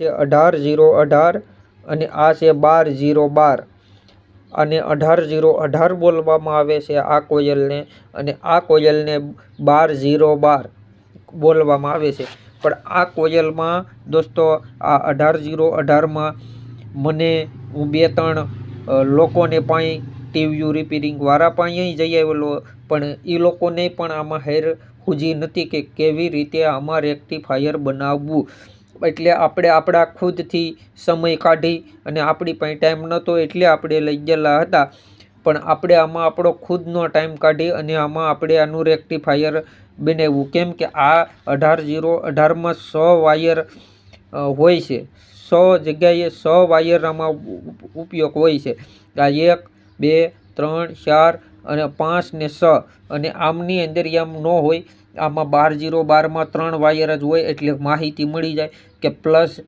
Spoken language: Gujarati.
છે 18-0-18 અને આ છે 12-0-12 અને 18-0-18 બોલવામાં આવે છે આ કોયલને, અને આ કોયલને 12-0-12 બોલવામાં આવે છે। પણ આ કોયલમાં દોસ્તો આ 18-0-18માં હું 2-3 લોકોને પણ ટીવીયુ રિપેરિંગ વાળા પણ જઈ આવેલો, પણ એ લોકોને પણ આમાં હેર હુજી નથી કે કેવી રીતે આમાં રેક્ટિફાયર બનાવવું। એટલે આપણે આપણા ખુદથી સમય કાઢી, અને આપણી પાસે ટાઈમ નહોતો એટલે આપણે લઈ ગયેલા હતા, પણ આપણે આમાં આપણો ખુદનો ટાઈમ કાઢી અને આમાં આપણે આનું રેક્ટિફાયર બનાવ્યું। કેમ કે આ 18-0-18માં 100 વાયર હોય છે, 100 જગ્યાએ 100 વાયર આમાં ઉપયોગ હોય છે। આ 1, 2, 3, 4 અને 5 ને 6, અને આમની અંદર એમ ન હોય, આમાં 12-0-12માં 3 વાયર જ હોય, એટલે માહિતી મળી જાય કે પ્લસ